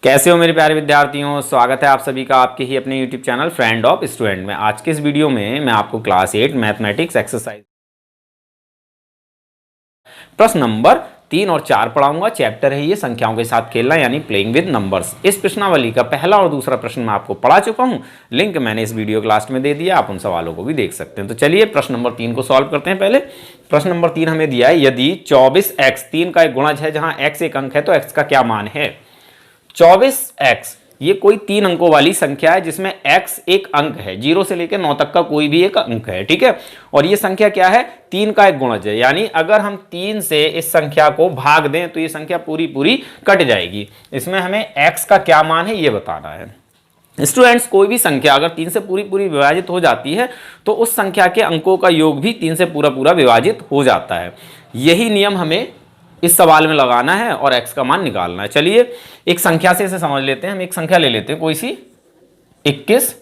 कैसे हो मेरे प्यारे विद्यार्थियों। स्वागत है आप सभी का आपके ही अपने YouTube channel friend of student में। आज के इस वीडियो में मैं आपको क्लास 8 मैथमेटिक्स एक्सरसाइज प्रश्न नंबर 3 और 4 पढ़ाऊंगा। चैप्टर है ये संख्याओं के साथ खेलना यानी प्लेइंग विद नंबर्स। इस प्रश्नावली का पहला और दूसरा प्रश्न मैं आपको पढ़ा चुका हूं, लिंक मैंने इस वीडियो के लास्ट में दे दिया, आप उन सवालों को भी देख सकते हैं। तो चलिए प्रश्न नंबर 3 को सॉल्व करते हैं। पहले प्रश्न नंबर 3 हमें दिया है, यदि 24x 3 का एक गुणज है जहां x एक अंक है तो x का क्या मान है। 24x ये कोई 3 अंकों वाली संख्या है जिसमें x एक अंक है, 0 से लेकर 9 तक का कोई भी एक अंक है, ठीक है। और ये संख्या क्या है, 3 का एक गुणज है, यानी अगर हम 3 से इस संख्या को भाग दें तो ये संख्या पूरी पूरी कट जाएगी। इसमें हमें x का क्या मान है ये बताना है। स्टूडेंट्स, कोई भी संख्या अगर 3 से पूरी पूरी विभाजित हो जाती है तो उस संख्या के अंकों का योग भी 3 से पूरा पूरा विभाजित हो जाता है। यही नियम हमें इस सवाल में लगाना है और x का मान निकालना है। चलिए एक संख्या से इसे समझ लेते हैं। हम एक संख्या ले लेते हैं, कोई सी 21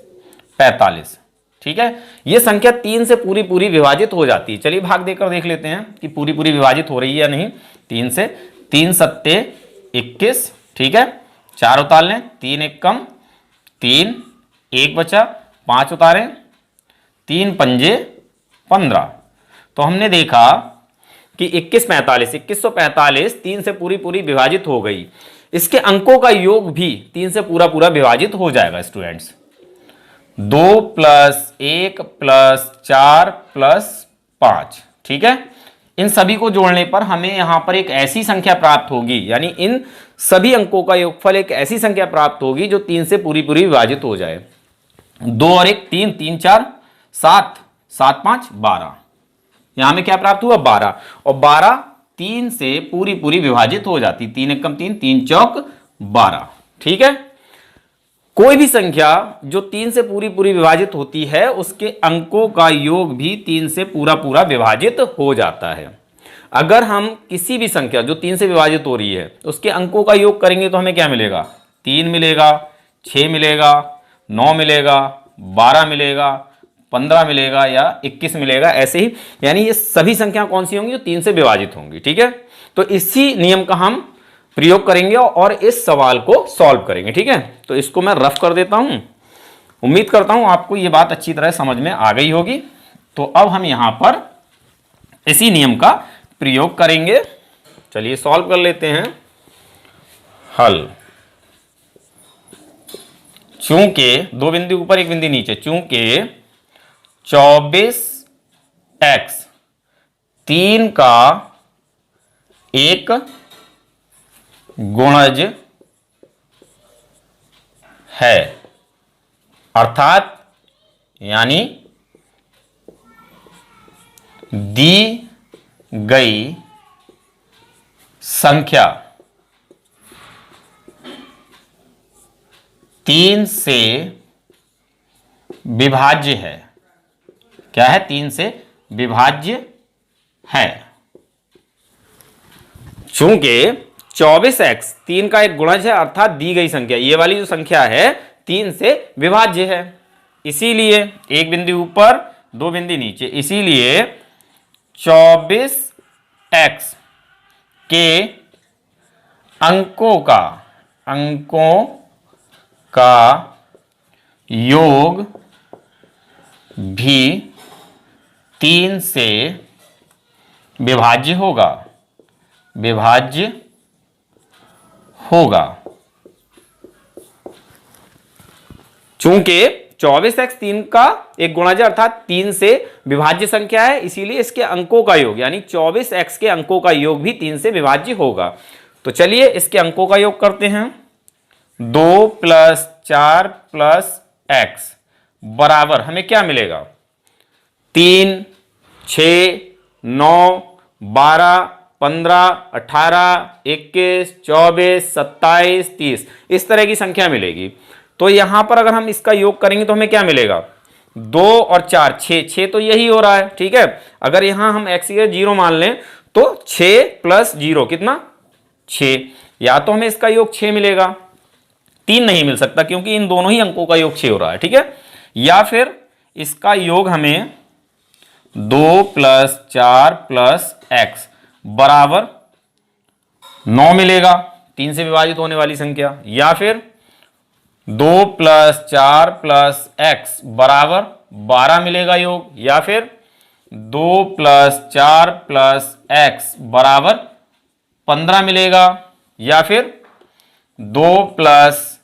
45, ठीक है। यह संख्या 3 से पूरी पूरी विभाजित हो जाती है। चलिए भाग देकर देख लेते हैं कि पूरी पूरी विभाजित हो रही है या नहीं। 3 से 3 सत्ते 21, ठीक है। 4 उतार लें, 3 एक कम 3, 1 बचा, 5 उतारें, 3 पंजे 15। तो हमने देखा कि 2145 3 से पूरी पूरी विभाजित हो गई। इसके अंकों का योग भी 3 से पूरा पूरा विभाजित हो जाएगा स्टूडेंट्स। 2 + 1 + 4 + 5, ठीक है। इन सभी को जोड़ने पर हमें यहां पर एक ऐसी संख्या प्राप्त होगी, यानी इन सभी अंकों का योगफल एक ऐसी संख्या प्राप्त होगी जो 3 से पूरी पूरी विभाजित हो जाए। 2 और 1 3, 3 4 7, 7 5 12। यहां में क्या प्राप्त हुआ 12, और 12 3 से पूरी पूरी विभाजित हो जाती। 3 एक कम 3, 3 चौक 12, ठीक है। कोई भी संख्या जो 3 से पूरी पूरी विभाजित होती है उसके अंकों का योग भी 3 से पूरा पूरा विभाजित हो जाता है। अगर हम किसी भी संख्या जो 3 से विभाजित हो रही है उसके अंकों का योग करेंगे तो हमें क्या मिलेगा, 3 मिलेगा, 6 मिलेगा, 9 मिलेगा, 12 मिलेगा, 15 मिलेगा या 21 मिलेगा, ऐसे ही। यानी ये सभी संख्या कौन सी होंगी जो 3 से विभाजित होंगी, ठीक है। तो इसी नियम का हम प्रयोग करेंगे और इस सवाल को सॉल्व करेंगे, ठीक है। तो इसको मैं रफ कर देता हूं। उम्मीद करता हूं आपको ये बात अच्छी तरह समझ में आ गई होगी। तो अब हम यहां पर इसी नियम का प्रयोग करेंगे। चलिए सॉल्व कर लेते हैं। हल, चूंकि 2 बिंदु ऊपर 1 बिंदु नीचे, चूंकि 24x 3 का एक गुणज है, अर्थात यानी दी गई संख्या 3 से विभाज्य है। क्या है, 3 से विभाज्य है। चूंकि 24x 3 का एक गुणज है, अर्थात दी गई संख्या, ये वाली जो संख्या है 3 से विभाज्य है, इसीलिए 1 बिंदु ऊपर 2 बिंदु नीचे, इसीलिए 24x के अंकों का योग भी 3 से विभाज्य होगा। चूंकि 24x 3 का एक गुणज अर्थात 3 से विभाज्य संख्या है, इसीलिए इसके अंकों का योग यानी 24x के अंकों का योग भी 3 से विभाज्य होगा। तो चलिए इसके अंकों का योग करते हैं। 2 + 4 + x बराबर हमें क्या मिलेगा, 3 6 9 12 15 18 21 24 27 30 इस तरह की संख्या मिलेगी। तो यहां पर अगर हम इसका योग करेंगे तो हमें क्या मिलेगा, 2 और 4 6 तो यही हो रहा है, ठीक है। अगर यहां हम x 0 मान लें तो 6 + 0 कितना 6, या तो हमें इसका योग 6 मिलेगा, 3 नहीं मिल सकता क्योंकि इन दोनों ही अंकों का योग 6 हो रहा है, ठीक है। या फिर इसका योग हमें 2 + 4 + x बराबर 9 मिलेगा, 3 से विभाजित होने वाली संख्या, या फिर 2 + 4 + x बराबर 12 मिलेगा योग, या फिर 2 + 4 + x बराबर 15 मिलेगा, या फिर 2 +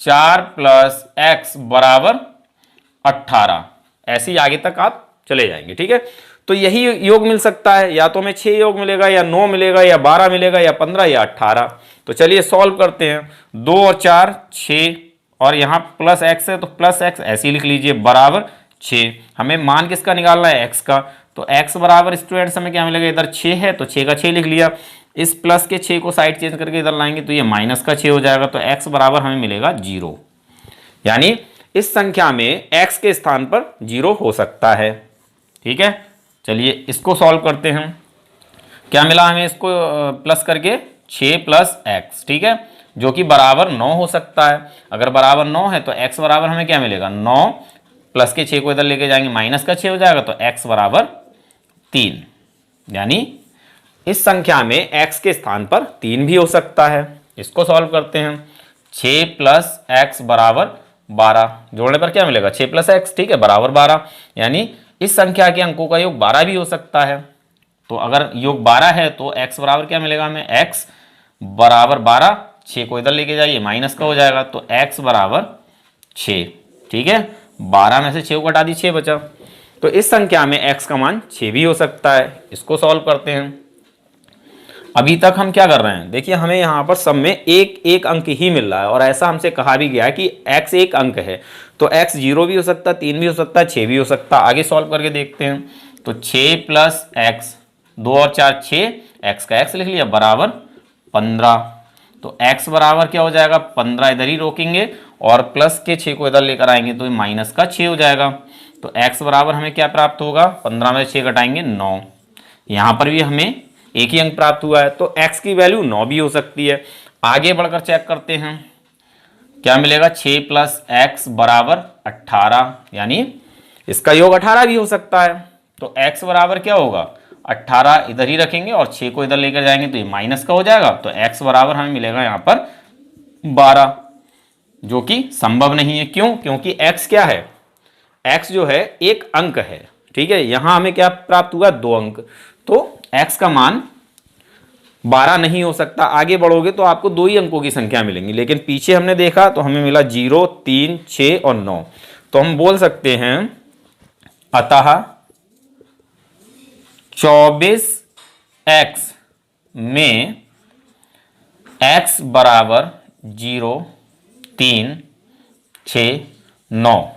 4 + x बराबर 18। ऐसे ही आगे तक आप चले जाएंगे। ठीक है, तो यही योग मिल सकता है, या तो हमें 6 योग मिलेगा, या 9 मिलेगा, या 12 मिलेगा, या 15, या 18। तो चलिए सॉल्व करते हैं। 2 और 4 6, और यहाँ प्लस x है तो प्लस x ऐसे ही लिख लीजिए बराबर 6। हमें मान किसका निकालना है? x का। तो x बराबर स्टूडेंट्स हमें क्या मिलेगा? इधर 6 है तो 6 का 6 लिख लिया। इस प्लस के 6 को साइड चेंज करके इधर लाएंगे तो ये माइनस का 6 हो जाएगा। तो x बराबर हमें मिलेगा 0, यानी इस संख्या में x के स्थान पर 0 हो सकता है। ठीक है, चलिए इसको सॉल्व करते हैं। क्या मिला हमें इसको प्लस करके? 6 + x, ठीक है, जो कि बराबर 9 हो सकता है। अगर बराबर 9 है तो x बराबर हमें क्या मिलेगा? 9 प्लस के 6 को इधर लेके जाएंगे, माइनस का 6 हो जाएगा, तो x बराबर 3। यानी इस संख्या में x के स्थान पर 3 भी हो सकता है। इसको सॉल्व करते हैं। 6 + x बराबर 12, जोड़ने पर क्या मिलेगा? 6 + x, ठीक है, बराबर 12। यानी इस संख्या के अंकों का योग 12 भी हो सकता है। तो अगर योग 12 है तो x बराबर क्या मिलेगा हमें? x बराबर 12, 6 को इधर लेके जाइए, माइनस का हो जाएगा, तो x बराबर 6। ठीक है, 12 में से 6 को घटा दी, 6 बचा। तो इस संख्या में x का मान 6 भी हो सकता है। इसको सॉल्व करते हैं। अभी तक हम क्या कर रहे हैं? देखिए, हमें यहाँ पर सब में एक एक अंक ही मिल रहा है, और ऐसा हमसे कहा भी गया है कि x एक अंक है, तो x 0 भी हो सकता है, 3 भी हो सकता है, 6 भी हो सकता है। आगे सॉल्व करके देखते हैं। तो 6 + x, 2 और 4 6, x का x लिख लिया बराबर 15। तो x बराबर क्या हो जाएगा? 15 इधर ही रोकेंगे, और प्लस के 6 को इधर लेकर आएंगे तो माइनस का 6 हो जाएगा। तो x बराबर हमें क्या प्राप्त होगा? 15 में 6 घटाएंगे 9। यहाँ पर भी हमें एक ही अंक प्राप्त हुआ है, तो x की वैल्यू 9 भी हो सकती है। आगे बढ़कर चेक करते हैं क्या मिलेगा। 6 + x बराबर 18, यानी इसका योग 18 भी हो सकता है। तो x बराबर क्या होगा? 18 इधर ही रखेंगे, और 6 को इधर लेकर जाएंगे तो ये माइनस का हो जाएगा। तो x बराबर हमें मिलेगा यहाँ पर 12, जो कि संभव नहीं है। क्यों? क्योंकि x क्या है? x जो है एक अंक है। ठीक है, यहां हमें क्या प्राप्त हुआ? 2 अंक। तो x का मान 12 नहीं हो सकता। आगे बढ़ोगे तो आपको 2 ही अंकों की संख्या मिलेंगी, लेकिन पीछे हमने देखा तो हमें मिला 0, 3, 6 और 9। तो हम बोल सकते हैं अतः 24x में x बराबर 0, 3, 6, 9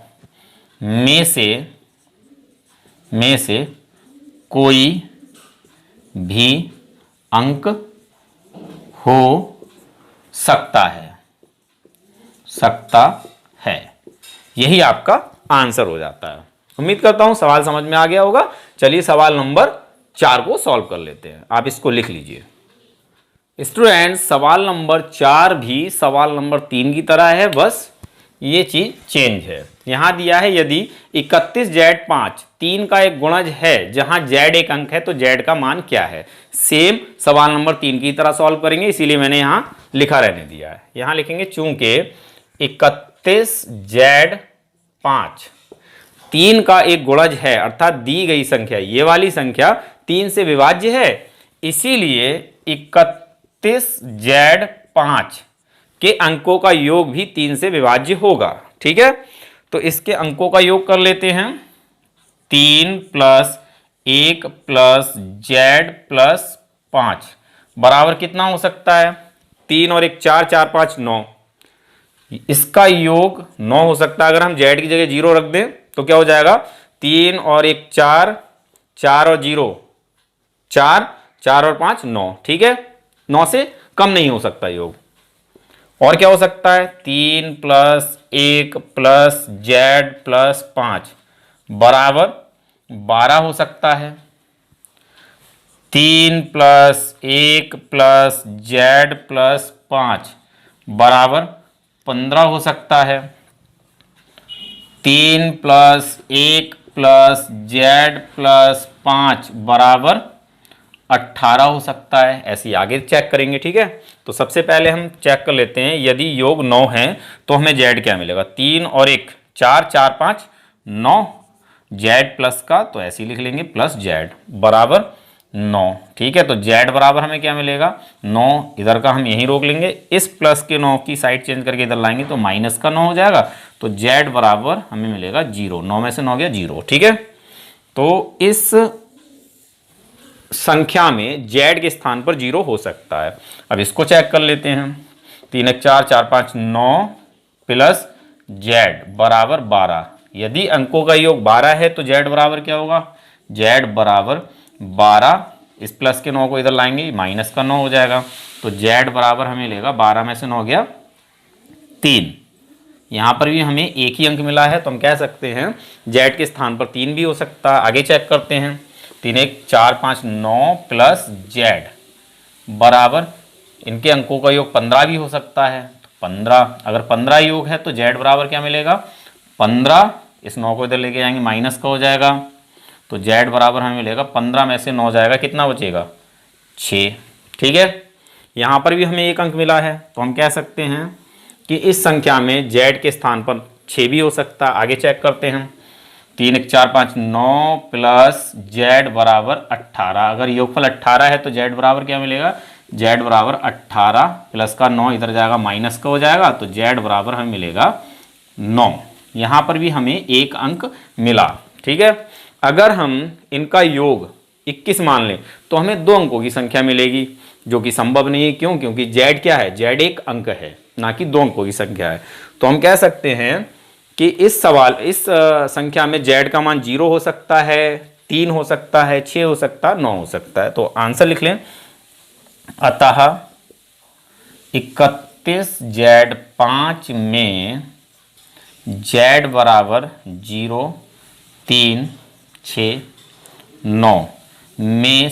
में से कोई भी अंक हो सकता है। यही आपका आंसर हो जाता है। उम्मीद करता हूं सवाल समझ में आ गया होगा। चलिए सवाल नंबर 4 को सॉल्व कर लेते हैं। आप इसको लिख लीजिए। स्टूडेंट्स, सवाल नंबर 4 भी सवाल नंबर 3 की तरह है, बस ये चीज चेंज है। यहां दिया है यदि 31Z5 3 का एक गुणज है जहां z एक अंक है तो z का मान क्या है। सेम सवाल नंबर 3 की तरह सॉल्व करेंगे, इसीलिए मैंने यहां लिखा रहने दिया है। यहां लिखेंगे चूंकि 31Z5 3 का एक गुणज है, अर्थात दी गई संख्या ये वाली संख्या 3 से विभाज्य है, इसीलिए 31Z5 के अंकों का योग भी 3 से विभाज्य होगा। ठीक है, तो इसके अंकों का योग कर लेते हैं। 3 + 1 + z + 5 बराबर कितना हो सकता है? 3 और 1 4, 4 5 9। इसका योग 9 हो सकता है। अगर हम z की जगह 0 रख दें तो क्या हो जाएगा? 3 और 1 4, 4 और 0 4, 4 और 5 9। ठीक है, 9 से कम नहीं हो सकता योग। और क्या हो सकता है? 3 + 1 + z + 5 बराबर 12 हो सकता है। 3 + 1 + z + 5 बराबर 15 हो सकता है। 3 + 1 + z + 5 बराबर 18 हो सकता है, ऐसे ही आगे चेक करेंगे। ठीक है, तो सबसे पहले हम चेक कर लेते हैं, यदि योग 9 है तो हमें जेड क्या मिलेगा, 3 और 1 4, 4 5 9, जेड प्लस का तो ऐसे ही लिख लेंगे प्लस जेड बराबर 9। ठीक है, तो जेड बराबर हमें क्या मिलेगा 9, इधर का हम यहीं रोक लेंगे, इस प्लस के 9 की साइड चेंज करके इधर लाएंगे तो माइनस का 9 हो जाएगा, तो जेड बराबर हमें मिलेगा 0। 9 में से 9 गया 0। ठीक है, तो इस संख्या में जेड के स्थान पर 0 हो सकता है। अब इसको चेक कर लेते हैं, 3 1 4 4 5 9 प्लस जेड बराबर 12। यदि अंकों का योग 12 है तो जेड बराबर क्या होगा, जेड बराबर 12, इस प्लस के 9 को इधर लाएंगे माइनस का 9 हो जाएगा, तो जेड बराबर हमें लेगा 12 में से 9 गया 3। यहाँ पर भी हमें एक ही अंक मिला है तो हम कह सकते हैं जेड के स्थान पर 3 भी हो सकता है। आगे चेक करते हैं, 3 1 4 5 9 प्लस जेड बराबर, इनके अंकों का योग 15 भी हो सकता है, तो 15, अगर 15 योग है तो जेड बराबर क्या मिलेगा 15, इस 9 को इधर लेके जाएंगे माइनस का हो जाएगा, तो जेड बराबर हमें मिलेगा 15 में से 9 जाएगा, कितना बचेगा 6। ठीक है, यहाँ पर भी हमें एक अंक मिला है तो हम कह सकते हैं कि इस संख्या में जेड के स्थान पर 6 भी हो सकता है। आगे चेक करते हैं, 3 1 4 5 9 प्लस जेड बराबर 18, अगर योगफल 18 है तो जेड बराबर क्या मिलेगा, जेड बराबर 18 प्लस का 9 इधर जाएगा माइनस का हो जाएगा, तो जेड बराबर हमें मिलेगा 9। यहाँ पर भी हमें एक अंक मिला। ठीक है, अगर हम इनका योग 21 मान लें तो हमें 2 अंकों की संख्या मिलेगी, जो कि संभव नहीं है। क्यों, क्योंकि जेड क्या है, जेड एक अंक है ना कि 2 अंकों की संख्या है। तो हम कह सकते हैं कि इस संख्या में जेड का मान 0 हो सकता है, 3 हो सकता है, 6 हो सकता है, 9 हो सकता है। तो आंसर लिख लें, अतः 31 जेड 5 में जेड बराबर 0 3 6 9 में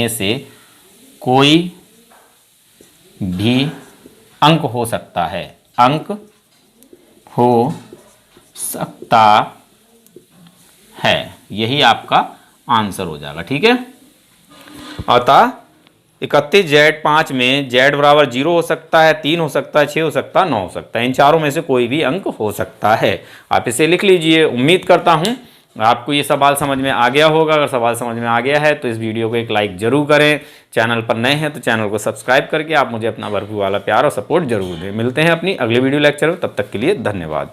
से कोई भी अंक हो सकता है, अंक हो सकता है, यही आपका आंसर हो जाएगा। ठीक है, अतः 31 जेड 5 में जेड बराबर 0 हो सकता है, 3 हो सकता है, 6 हो सकता है, 9 हो सकता है, इन चारों में से कोई भी अंक हो सकता है। आप इसे लिख लीजिए। उम्मीद करता हूं आपको ये सवाल समझ में आ गया होगा। अगर सवाल समझ में आ गया है तो इस वीडियो को एक लाइक जरूर करें। चैनल पर नए हैं तो चैनल को सब्सक्राइब करके आप मुझे अपना भरपूर वाला प्यार और सपोर्ट जरूर दें। मिलते हैं अपनी अगले वीडियो लेक्चर में, तब तक के लिए धन्यवाद।